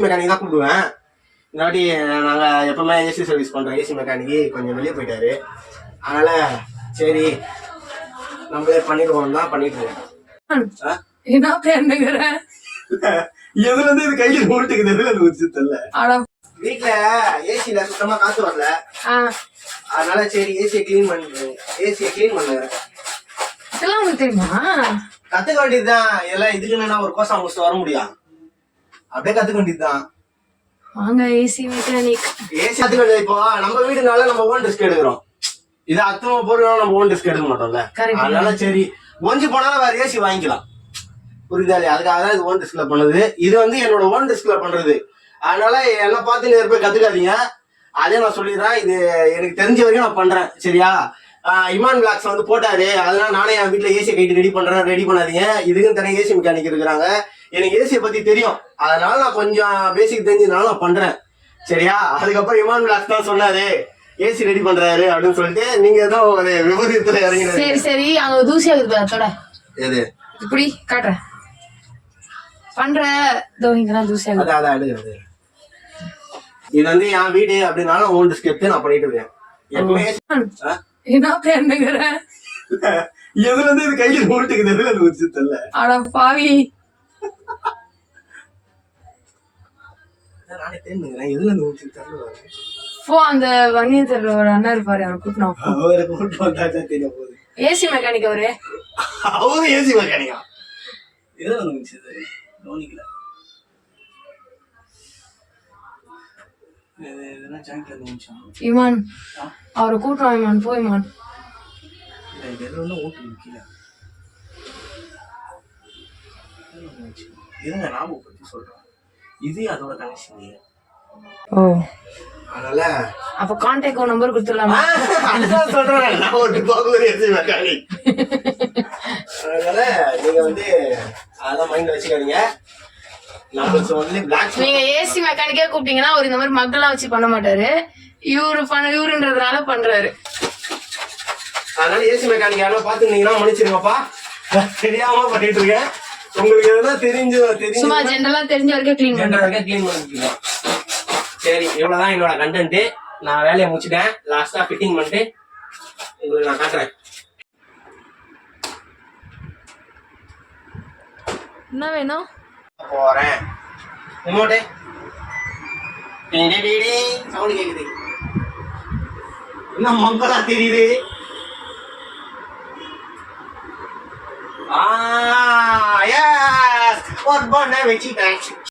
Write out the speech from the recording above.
Mechanic தான் கூப்பிடுவேன். இந்த வாட்டி நாங்கள் எப்பவுமே ஏசி சர்வீஸ் பண்ணுறோம். ஏசி மெக்கானிக்கு கொஞ்சம் வெளியே போயிட்டாரு. அதனால சரி நம்மளே பண்ணிடுவோம் தான் பண்ணிட்டு இருக்கோம். என்ன பண்ணுங்கிற எதுல இருந்து இது கையில ஓட்டுக்குது, எதுல இருந்து வச்சு தெரியல. வீட்டுல ஏசில சுத்தமா காத்து வரல, அதனால சரி ஏசியை கிளீன் பண்ணுறேன். ஏசியை கிளீன் பண்ணுறேன். இதெல்லாம் உங்களுக்கு தெரியுமா? கத்துக்க வேண்டியதுதான். இதெல்லாம் இதுக்கு என்னன்னா ஒரு கோசம் முடிச்சுட்டு வர முடியும். அப்படியே கத்துக்க வேண்டியதுதான். வாங்க ஏசி மெக்கானிக். ஏசி கத்துக்க வேண்டியது. இப்போ நம்ம வீடுனால நம்ம ஓன் ரிஸ்க் எடுக்கிறோம். இது அத்தனை பொருள் நம்ம ஓன் ரிஸ்க் எடுக்க மாட்டோம்ல. அதனால சரி ஒஞ்சி போனாலும் வேற ஏசி வாங்கிக்கலாம். புரியுதா இல்லையா? அதுக்காக தான் இது ஓன் ரிஸ்க்ல பண்ணுது. இது வந்து என்னோட ஓன் ரிஸ்க்ல பண்றது. அதனால என்ன பார்த்து நேர் போய் கத்துக்காதீங்க. அதே நான் சொல்லிடுறேன். இது எனக்கு தெரிஞ்ச வரைக்கும் நான் பண்றேன். சரியா? இமான் பிளாக்ஸ் வந்து போட்டாரு. அதனால நானே என் வீட்டுல ஏசி கைட்டு ரெடி பண்றேன். ரெடி பண்ணாதீங்க. இதுக்குன்னு தனியாக ஏசி மெக்கானிக் இருக்கிறாங்க. எனக்கு ஏசியை பத்தி தெரியும். அதனால நான் கொஞ்சம் பேசிக் தெரிஞ்சதுனால நான் பண்றேன். சரியா? அதுக்கப்புறம் இமான் பிளாக்ஸ் தான் சொன்னாரு ஏசி ரெடி பண்றாரு அப்படின்னு சொல்லிட்டு நீங்க ஏதோ ஒரு விபரீதத்துல இறங்கின. சரி சரி அங்க தூசி ஆகுது அதோட. எது இப்படி காட்டுறேன் பண்ற தோனிங்கலாம் தூசி ஆகுது. அதான் எடுக்கிறது. இது வந்து என் வீடு அப்படின்னாலும் ஓன் ரிஸ்க் எடுத்து நான் பண்ணிட்டு இருக்கேன். என்ன பண்ணுங்கிற எதுல இருந்து இது கையில ஓட்டுக்குது, எதுல இருந்து வச்சு தெரியல. அட பாவி. நானே தேர்ந்துக்கிறேன் எதுல இருந்து வச்சு தெரியல. போ அந்த வன்னியத்துல ஒரு அண்ணா இருப்பாரு, அவரை கூட்டணும். அவரை கூட்டு வந்தாச்சா தெரிய போகுது. ஏசி மெக்கானிக் அவரு. அவரு ஏசி மெக்கானிக்கா? எதுல இருந்து வச்சு கவனிக்கல. இமான் அவரை கூட்டணும். இமான் போ இமான். இதுங்க நாம பத்தி சொல்றேன். இது அதோட கனெக்ஷன். ஓ அதனால அப்ப கான்டாக்ட் நம்பர் கொடுத்துடலாமா? அதுதான் சொல்றேன். நான் ஒரு பாகுபலி ஏசி மெக்கானிக். அதனால நீங்க வந்து அதான் மைண்ட் வச்சுக்காதீங்க. நீங்க ஏசி மெக்கானிக்கே கூப்பிட்டீங்கன்னா அவர் இந்த மாதிரி மக்கள்லாம் வச்சு பண்ண மாட்டாரு. இவருன்றதுனால பண்றாரு. அதனால ஏசி மெக்கானிக் யாரும் பாத்துருந்தீங்கன்னா மன்னிச்சிருங்கப்பா. தெரியாம பண்ணிட்டு இருக்கேன். உங்களுக்கு எதனா தெரிஞ்சு சும்மா ஜென்ரலா தெரிஞ்ச வரைக்கும் கிளீன் பண்ணிருக்கீங்க. சரி இவ்வளவுதான் என்னோட கண்டென்ட். நான் வேலையை முடிச்சுட்டேன். லாஸ்டா ஃபிட்டிங் பண்ணிட்டு உங்களுக்கு நான் காட்டுறேன். என்ன வேணும்? போறேன். ரிமோட் சவுண்ட் கேக்குது. என்ன மங்களா தெரியுது? எஸ் ஒரு பண்ண வச்சுட்டேன்.